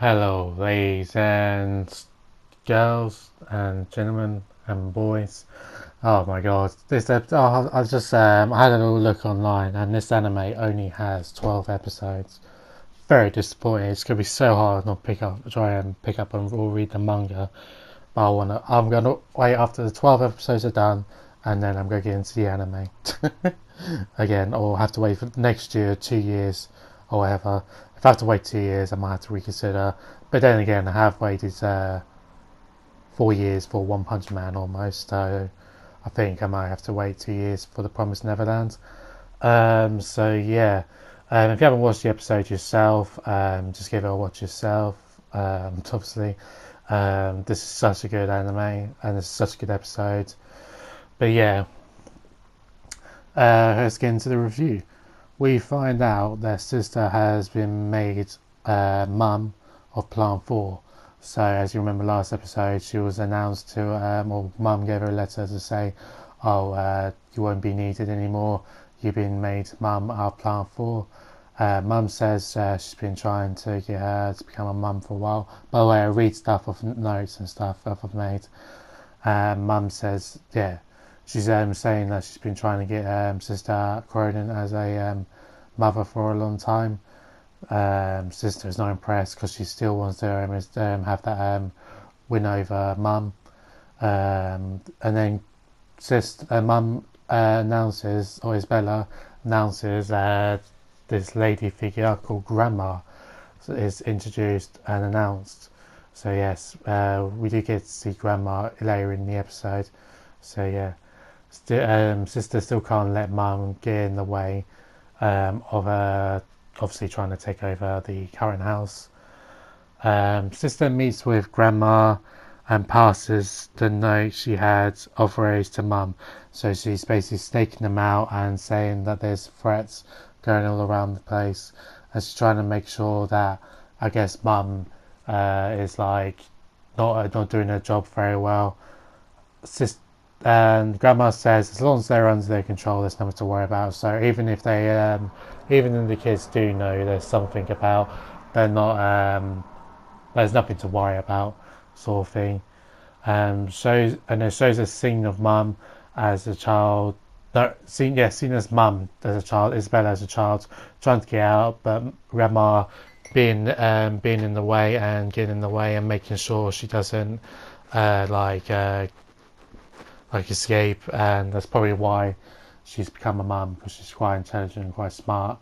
Hello, ladies and girls and gentlemen and boys. Oh my god, I just I had a little look online, and this anime only has 12 episodes. Very disappointing. It's gonna be so hard not try and pick up and or read the manga. But I'm gonna wait after the 12 episodes are done, and then I'm gonna get into the anime again, or have to wait for next year, 2 years, or whatever. If I have to wait 2 years, I might have to reconsider. But then again, I have waited 4 years for One Punch Man almost, so I think I might have to wait 2 years for The Promised Neverland. So yeah, if you haven't watched the episode yourself, just give it a watch yourself. Obviously, this is such a good anime and it's such a good episode. But yeah, let's get into the review. We find out their sister has been made mum of Plant 4. So, as you remember last episode, she was announced to, or mum gave her a letter to say, oh, you won't be needed anymore. You've been made mum of Plant 4. Mum says she's been trying to get her to become a mum for a while. By the way, I read stuff off notes and stuff that I've made. Mum says, yeah, she's saying that she's been trying to get Sister Krone as a mother for a long time. Sister is not impressed because she still wants to have that win over Mum. And then Mum announces, or Isabella announces, this lady figure called Grandma is introduced and announced. So yes, we do get to see Grandma later in the episode. So yeah, Sister still can't let Mum get in the way of obviously trying to take over the current house. Sister meets with Grandma and passes the note she had of Rose to Mum. So she's basically staking them out and saying that there's threats going all around the place, and she's trying to make sure that, I guess, Mum is like not doing her job very well. And Grandma says as long as they're under their control, there's nothing to worry about. So even if even if the kids do know there's something about, they're not, there's nothing to worry about, sort of thing. And it shows a scene of Mum as a child. No, seen as Mum as a child, Isabella as a child, trying to get out, but Grandma being in the way and getting in the way and making sure she doesn't escape, and that's probably why she's become a mum, because she's quite intelligent and quite smart.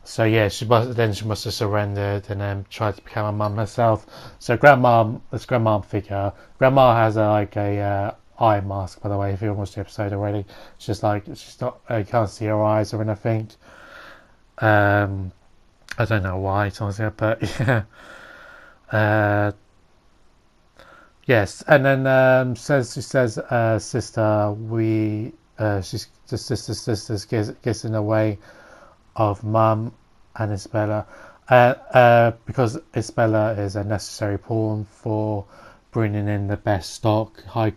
So yeah, she must have surrendered and then tried to become a mum herself. So this grandma figure, grandma has a eye mask, by the way. If you watched the episode already, she's not, you can't see her eyes or anything. I don't know why, honestly, but yeah. Uh, Yes, and then she says, sister, she's just sister gets in the way of Mum and Isabella, because Isabella is a necessary pawn for bringing in the best high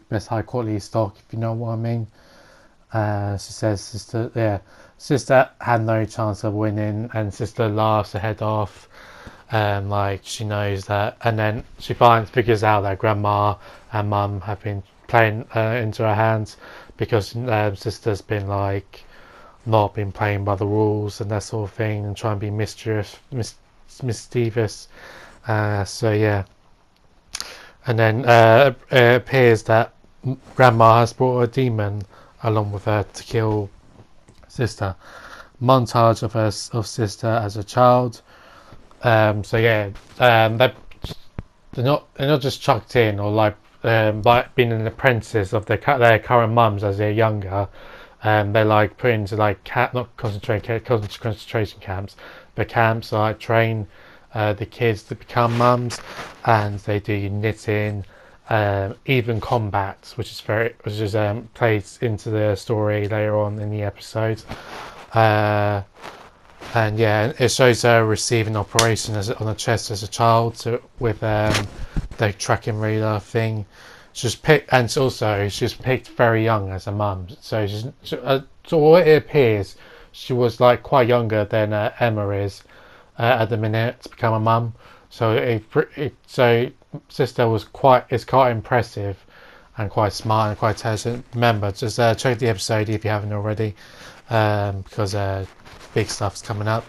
quality stock, if you know what I mean. She says, sister had no chance of winning, and sister laughs her head off. Like she knows that, and then she figures out that Grandma and Mum have been playing into her hands, because sister's been not been playing by the rules and that sort of thing, and trying to be mischievous. So yeah, and then it appears that Grandma has brought a demon along with her to kill sister. Montage of sister as a child. So yeah, they're not just chucked in, or like being an apprentice of their current mums as they're younger. They're put into not concentration camps, but camps train the kids to become mums, and they do knitting, even combat, which is plays into the story later on in the episode. And yeah, it shows her receiving operation on the chest as a child, with the tracking radar thing. She's picked, and she was picked very young as a mum. So so what it appears, she was quite younger than Emma is at the minute to become a mum. So sister is quite impressive and quite smart and quite intelligent. Remember, just check the episode if you haven't already, because big stuff's coming up.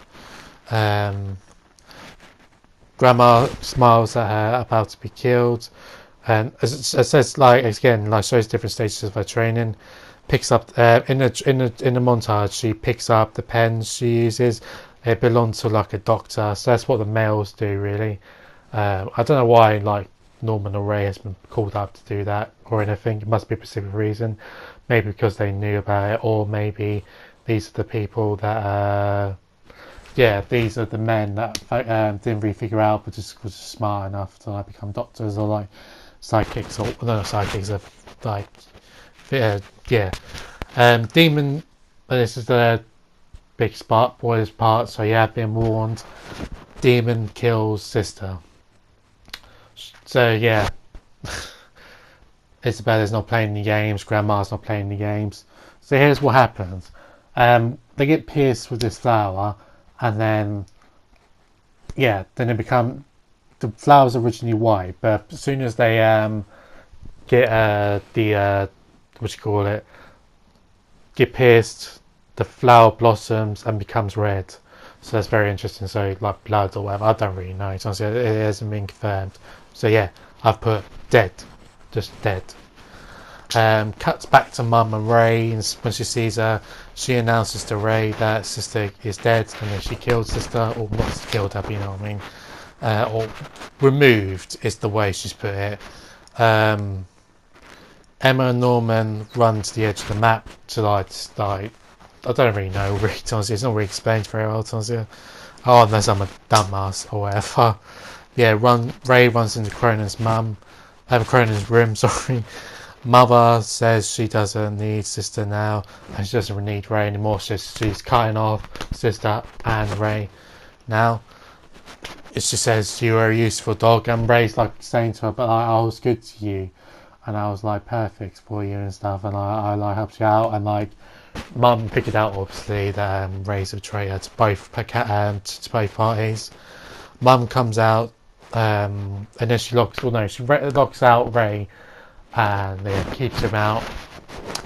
Grandma smiles at her about to be killed, and as it says, like again, like shows different stages of her training. Picks up in the montage. She picks up the pens she uses. It belongs to like a doctor, so that's what the males do really. I don't know why like Norman or Ray has been called up to do that or anything. It must be a specific reason. Maybe because they knew about it, or maybe these are the people that these are the men that didn't really figure out, but just was smart enough to like become doctors or like psychics, or no, psychics are like demon. This is the big spot boys part. So yeah, been warned. Demon kills sister. So yeah, Isabella's not playing the games. Grandma's not playing the games. So here's what happens. They get pierced with this flower, and then they become, the flower's originally white, but as soon as they get the what you call it, get pierced, the flower blossoms and becomes red. So that's very interesting. So like blood or whatever, I don't really know. It hasn't been confirmed. So yeah, I've put dead, just dead. Cuts back to Mum and Ray, and when she sees her, she announces to Ray that sister is dead, and then she killed sister, or not killed her, but you know what I mean, or removed is the way she's put it. Emma and Norman run to the edge of the map to like I don't really know. Really, it's not really explained very well. Oh, unless I'm a dumbass or whatever. Yeah, Ray runs into Crone's Crone's room. Sorry. Mother says she doesn't need sister now, and she doesn't need Ray anymore. She's cutting off sister and Ray now. She says you are a useful dog, and Ray's like saying to her, but I was good to you, and I was like perfect for you and stuff, and I like helped you out, and like Mum picked it out obviously that Ray's a traitor to both parties. Mum comes out, and then she locks out Ray, and then keeps him out.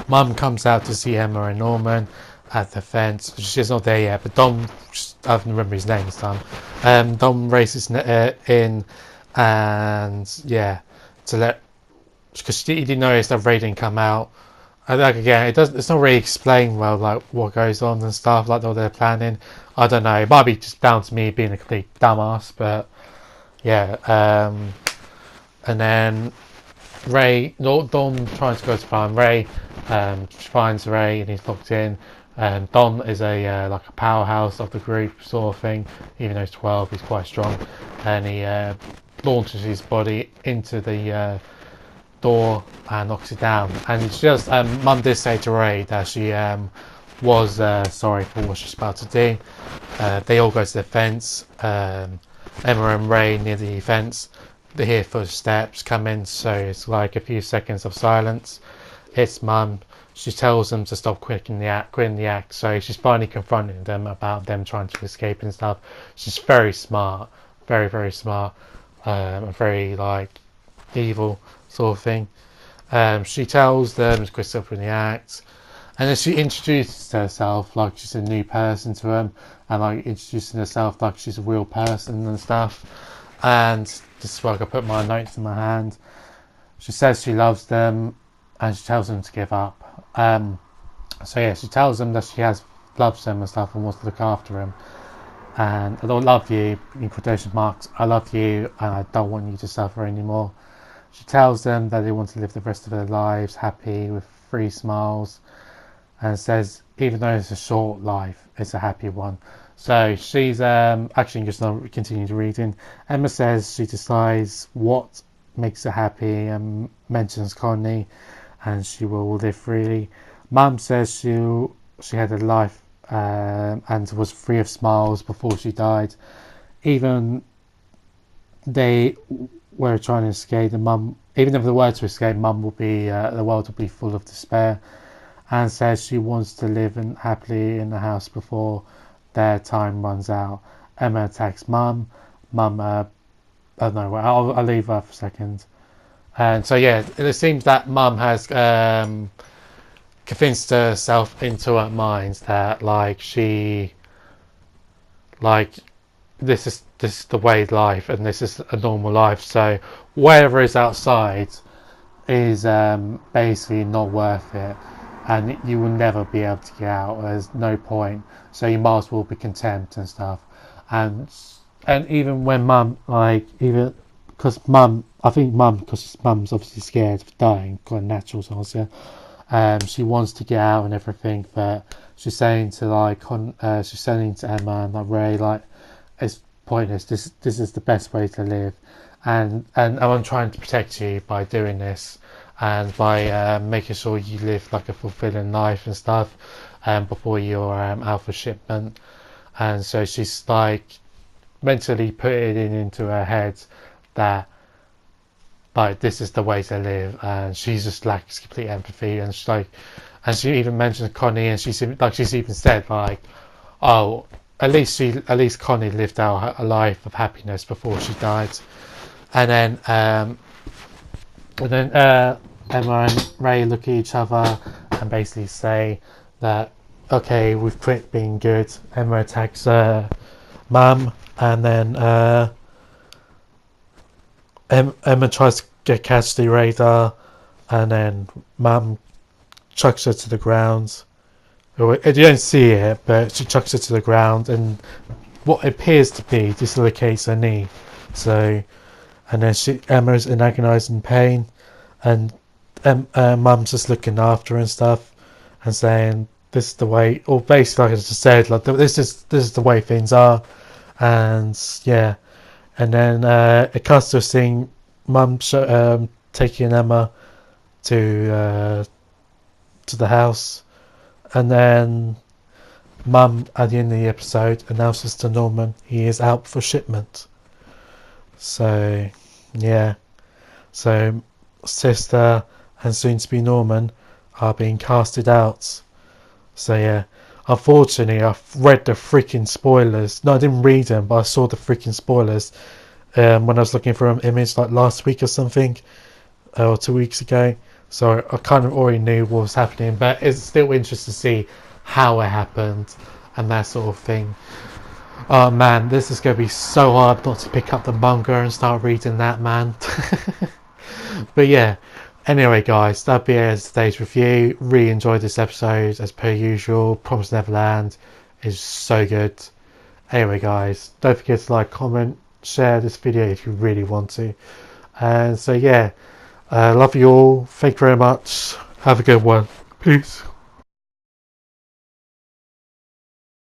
Mum comes out to see Emma and Norman at the fence. She's not there yet, but Dom, I don't remember his name this time. Dom races in, and yeah, to let, because he didn't notice that Ray didn't come out. And like again, it's not really explained well, like what goes on and stuff, like what they're planning. I don't know. It might be just down to me being a complete dumbass, but yeah. And then Dom trying to go to find Ray. She finds Ray and he's locked in. Dom is like a powerhouse of the group sort of thing. Even though he's 12, he's quite strong, and he launches his body into the door and knocks it down. And it's just Mum did say to Ray that she was sorry for what she's about to do. They all go to the fence. Emma and Ray near the fence. They hear footsteps come in, so it's like a few seconds of silence. It's Mum. She tells them to stop quitting the act. So she's finally confronting them about them trying to escape and stuff. She's very smart, very very smart, very like evil sort of thing. She tells them to quit stopping the act, and then she introduces herself like she's a new person to them, and like introducing herself like she's a real person and stuff. And this is where I put my notes in my hand. She says she loves them, and she tells them to give up. So yeah, she tells them that she loves them and stuff and wants to look after them. And I don't love you, in quotation marks, I love you and I don't want you to suffer anymore. She tells them that they want to live the rest of their lives happy with 3 smiles, and says even though it's a short life, it's a happy one. So she's actually just not continue to reading. Emma says she decides what makes her happy and mentions Connie, and she will live freely. Mum says she had a life and was free of smiles before she died. Even they were trying to escape, even if they were to escape, Mum will be the world will be full of despair, and says she wants to live happily in the house before their time runs out. Emma attacks Mum. Mum I don't know. I'll leave that for a second. And so yeah, it seems that Mum has convinced herself into her mind that like she like this is the way of life and this is a normal life. So whatever is outside is basically not worth it, and you will never be able to get out. There's no point. So you might as well be content and stuff. And even when Mum even because Mum, I think Mum, because Mum's obviously scared of dying, quite natural answer. She wants to get out and everything, but she's saying to she's saying to Emma and Ray it's pointless. This is the best way to live, and I'm trying to protect you by doing this, and by making sure you live like a fulfilling life and stuff, before you're out for shipment. And so she's mentally putting it into her head that this is the way to live, and she just lacks complete empathy. And she even mentioned Connie, and she's even said oh, at least Connie lived out a life of happiness before she died. And then Emma and Ray look at each other and basically say that okay, we've quit being good. Emma attacks Mum, and then Emma tries to catch the radar, and then Mum chucks her to the ground. You don't see it, but she chucks her to the ground, and what appears to be dislocates her knee. So, and then Emma's in agonising pain, and Mum's just looking after her and stuff, and saying this is the way, or basically like I just said, this is the way things are, and yeah. And then it cuts to a scene, Mum taking Emma to the house, and then Mum at the end of the episode announces to Norman he is out for shipment. So yeah, so sister and soon to be Norman are being casted out. So yeah, unfortunately I've read the freaking spoilers. No, I didn't read them, but I saw the freaking spoilers when I was looking for an image last week or something, or 2 weeks ago. So I kind of already knew what was happening, but it's still interesting to see how it happened and that sort of thing. Oh man, this is going to be so hard not to pick up the manga and start reading that, man. But yeah, anyway guys, that'll be it as today's review. Really enjoyed this episode as per usual. Promised Neverland is so good. Anyway guys, don't forget to comment, share this video if you really want to. And so yeah, love you all. Thank you very much. Have a good one. Peace.